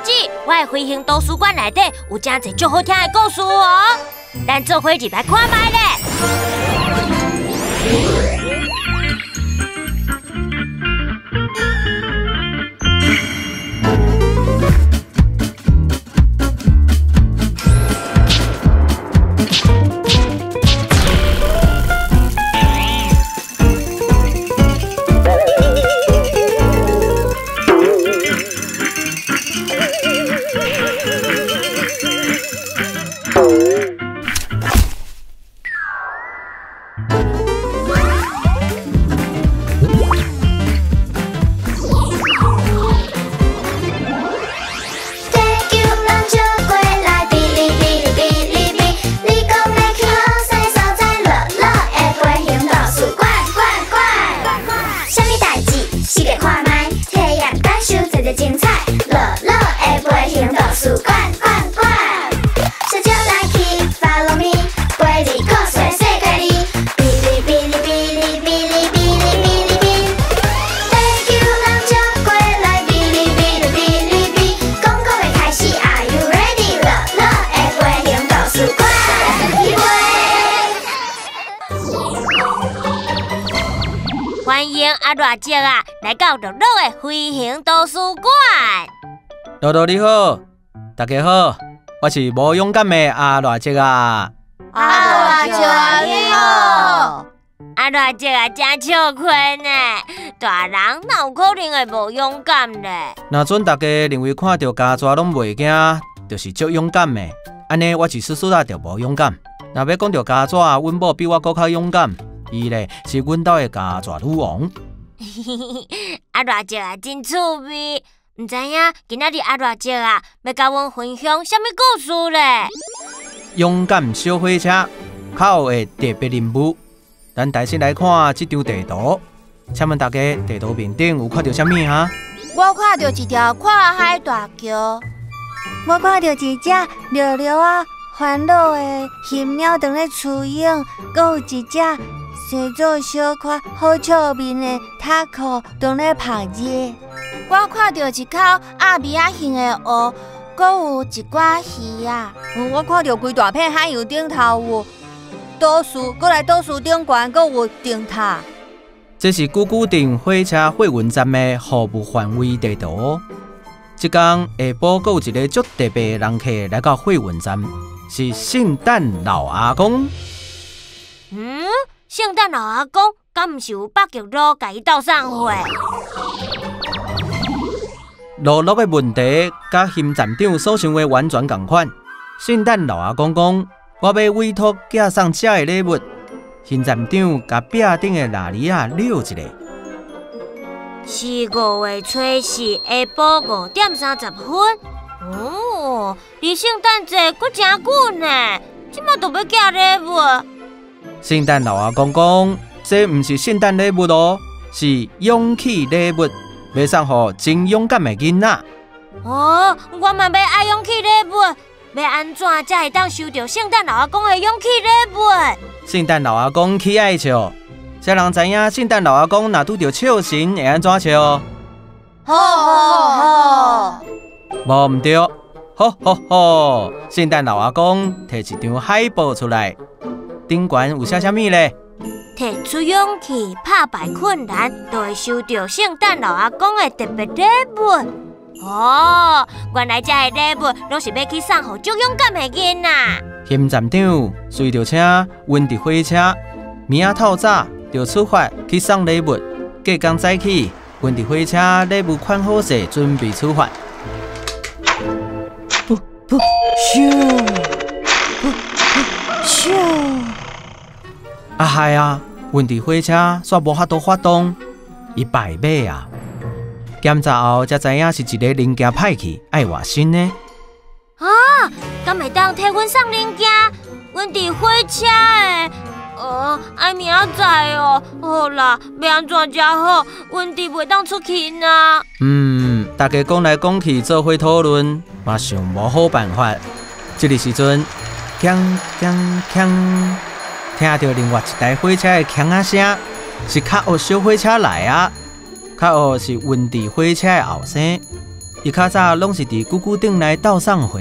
子，我的飞行图书馆内底有真侪足好听的故事哦，咱做伙入来看卖咧。精彩，乐乐的飞行图书馆，小酒来去 ，Follow me， 陪你看世界里，哔哩哔哩哔哩哔哩哔哩哔哩哔，地球人就过来，哔哩哔哩哔哩哔，广告要开始 ，Are you ready？ 乐乐的飞行图书馆，欢迎阿热姐啊，来到乐乐的飞行图书馆。乐乐你好，大家好，我是无勇敢的阿热姐啊。阿热姐你好。阿热姐啊，真笑亏呢，大人哪有可能会无勇敢呢？若准大家认为看到家蛇拢袂惊，就是足勇敢的，安尼我是叔叔啊就无勇敢。若要讲到家蛇，阮某比我搁较勇敢，伊咧是阮兜的家蛇女王。阿热姐啊，真趣味。唔知影今仔日阿热姐啊，要甲阮分享什么故事咧？勇敢小火车，较有的特别任务。咱大先来看这张地图，请问大家地图面顶有看到什么哈？我看到一条跨海大桥，我看到一只溜溜啊烦恼的禽鸟在咧雏鹰，阁有一只生做小可好笑面的塔壳在咧晒热。我看到一口阿米亚形的湖，阁有一寡鱼啊。我看到规大片海洋顶头有倒树，阁来倒树顶悬，阁有灯塔。这是古古镇火车货运站的服务范围地图。这天下晡，阁有一个足特别的人客来到货运站，是圣诞老阿公。圣诞老阿公，敢毋是有北极鹿甲伊斗送货？路路的问题，甲邢站长所想的完全同款。圣诞老阿公讲，我要委托寄送这的礼物。邢站长甲壁顶的蜡梨啊溜一下。4月初4下晡5点30分。离圣诞节阁真久呢，即马就要寄礼物。圣诞老阿公讲，这毋是圣诞礼物哦，是勇气礼物。要送予真勇敢的囡仔。我嘛要爱勇气礼物，要安怎才会当收到圣诞老阿公的勇气礼物？圣诞老阿公起爱笑，啥人知影圣诞老阿公若拄着笑神会安怎笑？好，无毋对，吼！圣诞老阿公摕一张海报出来，顶悬有写啥物咧？提出勇气，打败困难，就会收到圣诞老阿公的特别礼物。原来这个礼物拢是要去送予足勇敢的囡仔。邢站长随着请温迪火车，明仔透早就出发去送礼物。隔天早起，温迪火车礼物款好势，准备出发。咻！啊嗨啊！温迪火车煞无法度发动，伊败马啊！检查后才知影是一个零件歹去，爱换新的。敢会当替阮送零件？阮伫火车的，爱明仔载哦。好啦，要安怎才好？阮伫袂当出去呢。大家讲来讲去做伙讨论，嘛想无好办法。这个时阵，锵，听到另外一台火车的锵仔声，是较学小火车来啊。较学是温迪火车的后生。伊较早拢是伫舅舅顶来斗送货，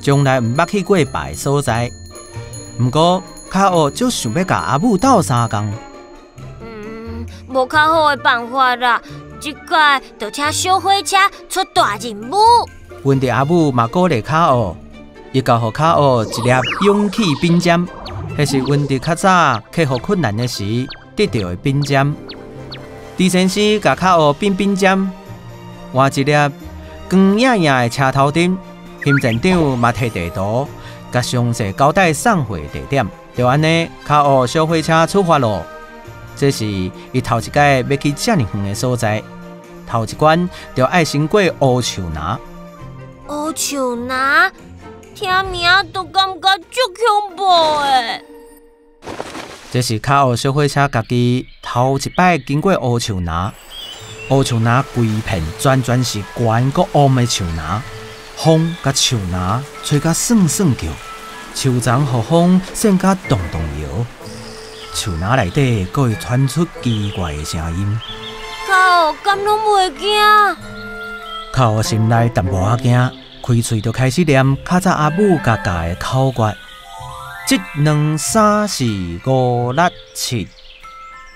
从来毋捌去过别的所在。毋过卡学就想要甲阿母斗相共。无较好的办法啦，即摆就请小火车出大任务。阮的阿母嘛鼓励卡学，伊教互卡学一粒勇气冰针，迄是阮伫较早克服困难的时得到的冰针。狄先生甲卡学冰针，换一粒光艳艳的车头灯。行政长嘛摕地图，甲详细交代送货地点。就安尼，卡学小火车出发咯。这是伊头一届要去遮尔远的所在，头一关就爱先过乌树林。乌树林，听名都感觉足恐怖的。这是卡学小火车家己头一摆经过乌树林。乌树林规片全是悬个乌的树林，风甲树林吹甲爽爽叫，树丛互风扇甲动动摇。树林内底阁会传出奇怪的声音。靠，敢拢袂惊？靠心内淡薄仔惊，开喙就开始念较早阿母教教的口诀：一两三四五六七，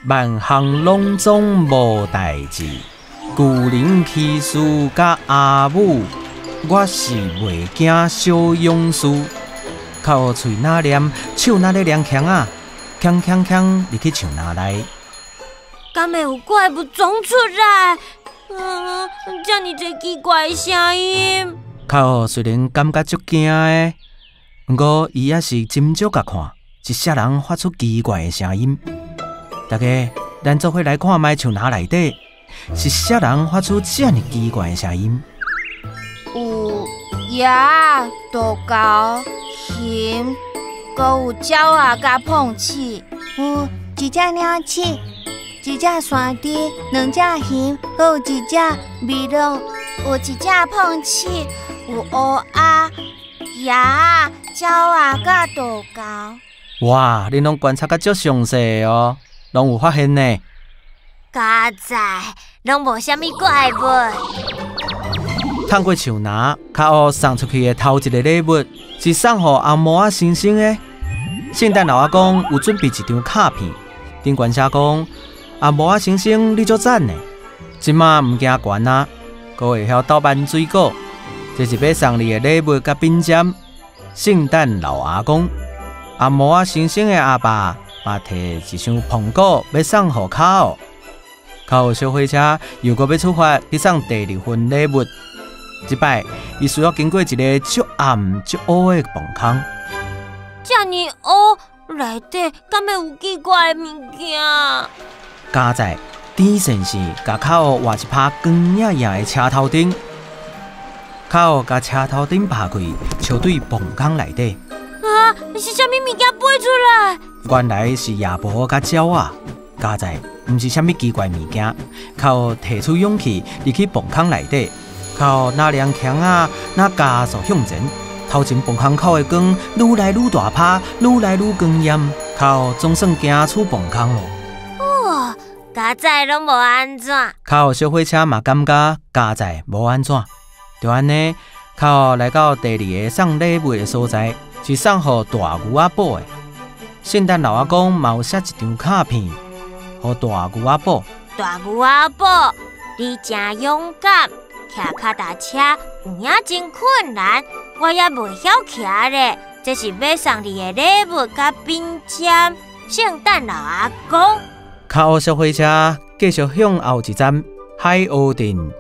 万项拢总无代志。旧人起事甲阿母，我是袂惊小勇士。靠喙哪念，手哪咧亮枪啊！锵锵锵，入去树林内，敢会有怪物闯出来？这么多奇怪的声音。靠，虽然感觉足惊的，不过伊也是斟酌甲看，一些人发出奇怪的声音。大家，咱做伙来看卖树林内底，是些人发出这么奇怪的声音。有野、豆狗、熊。阁有鸟仔甲碰刺，有一只鸟鼠，一只山猪，两只熊，阁有一只麋鹿，有一只碰刺，有乌鸦、野仔、鸟仔甲豆狗。哇，恁拢观察甲足详细哦，拢有发现呢。加在拢无啥物怪物。通过树林，卡学送出去的头一个礼物是送予阿嬷先生的。圣诞老阿公有准备一张卡片，顶悬写讲：阿嬷先生你足赞的，即马毋惊悬啊，阁会晓倒办水果。这是要送你的礼物甲冰针。圣诞老阿公，阿嬷先生的阿爸嘛摕一箱苹果要送予卡学。卡学小火车又阁要出发去送第二份礼物。即摆，伊需要经过一个足暗足乌的棚空。遮尔乌，内底敢会有奇怪的物件？加在甜先生甲卡学画一拍光艳艳的车头灯，卡学甲车头灯拍开，笑对棚空内底。啊，是啥物物件飞出来？原来是夜婆甲鸟仔。加在毋是啥物奇怪物件，卡学提出勇气入去棚空内底。靠那辆枪啊，那加速向前，头前棚空口的光愈来愈大拍，愈来愈光艳，靠总算行出棚空咯。哇，加载拢无安怎？靠小火车嘛感觉加载无安怎，就安尼，靠来到第二个送礼物的所在，是送予大牛仔堡的。圣诞老阿公嘛有写一张卡片，予大牛仔堡。大牛仔堡，你真勇敢。骑脚踏车有影真困难，我也袂晓骑咧。这是要送你的礼物甲冰针，圣诞老阿公。卡学小火车继续向后一站海鸥镇。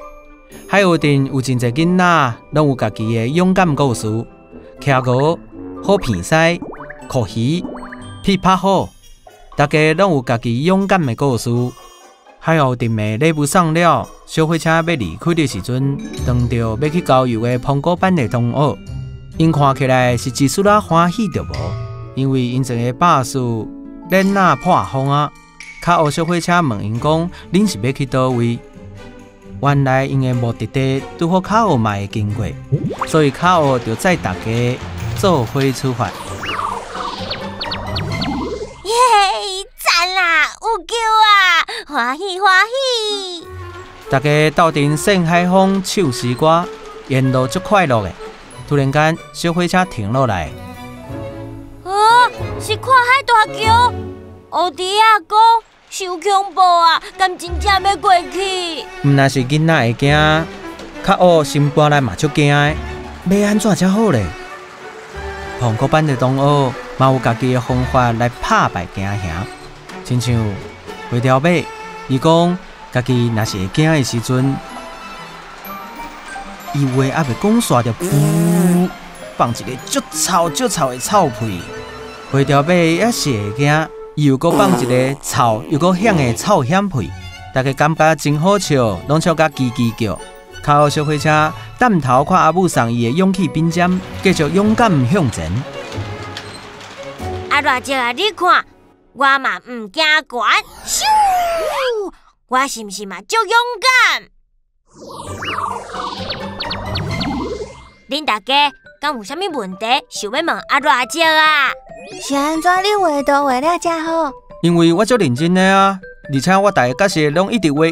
海鸥镇有真侪囡仔，拢有家己的勇敢故事。骑鹅、好片狮、酷鱼、琵琶虎，大家拢有家己勇敢的故事。海鸥镇的礼物送了，小火车要离开的时阵，撞到要去郊游的苹果班的同学，因看起来是一丝仔欢喜着无，因为因一个巴士连那破风啊。卡学小火车问因讲：恁是要去倒位？原来因的目的地拄好卡学嘛会经过，所以卡学就载大家做伙出发。耶！赞啦，有救啊！欢喜欢喜！大家斗阵盛海风唱诗歌，沿路足快乐的。突然间，小火车停落来。是看海大桥，乌迪亚讲受恐怖啊，敢真正要过去？毋若是囡仔会惊，较学心肝内嘛足惊的，要安怎才好咧？澎湖版的同学嘛有家己的方法来打败惊吓，亲像花条马，伊讲家己若是会惊的时阵，伊话还袂讲煞着，噗，放一个足臭的臭屁。花条马也是会惊，伊又搁放一个臭又搁响的臭响屁，大家感觉真好笑，拢笑甲叽叽叫。较后小火车弹头看阿母送伊的勇气冰针，继续勇敢向前。阿大姐啊，你看，我嘛唔惊悬，咻！我是毋是嘛足勇敢？恁大家敢有啥物问题想要问阿大姐啊？是安怎你画图画了才好？因为我足认真的啊，而且我大个角色拢一直画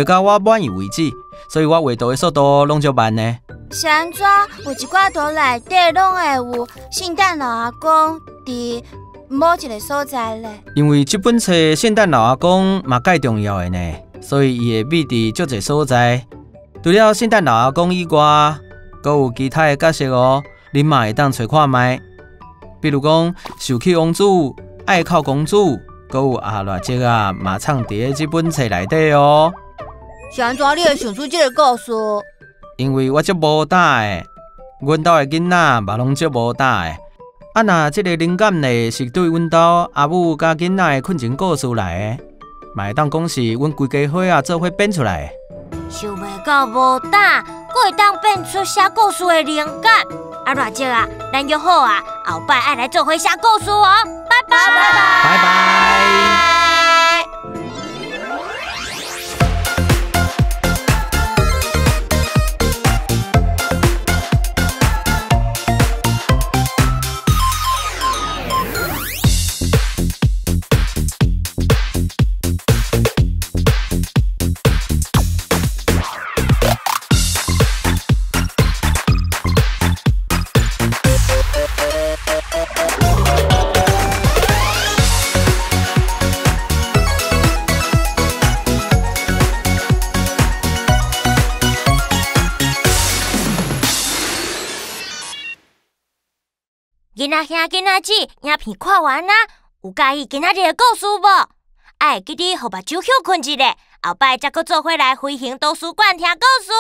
到我满意为止，所以我画图的速度拢足慢呢。是安怎有一寡图内底拢会有圣诞老阿公伫某一个所在咧？因为这本册圣诞老阿公嘛介重要的呢，所以伊会秘伫足侪所在。除了圣诞老阿公以外，阁有其他的角色哦，恁嘛会当找看卖。比如讲，受气王子、爱哭公主，阁有阿热姐啊，嘛藏伫这本册内底哦。是安怎你会想出这个故事？因为我足无胆的，阮兜的囡仔嘛拢足无胆的。啊，若这个灵感呢是对阮兜阿母甲囡仔的困情故事来的，嘛会当讲是阮规家伙啊做伙编出来的。想袂到无胆，阁会当变出写故事的灵感。阿热姐啊，咱约好啊，后摆爱来做伙写故事哦。拜拜拜拜。囡仔兄、囡仔姊，影片看完啦，有介意今仔日的故事无？爱记得互目睭休困一下，后摆才阁做伙来飞行图书馆听故事。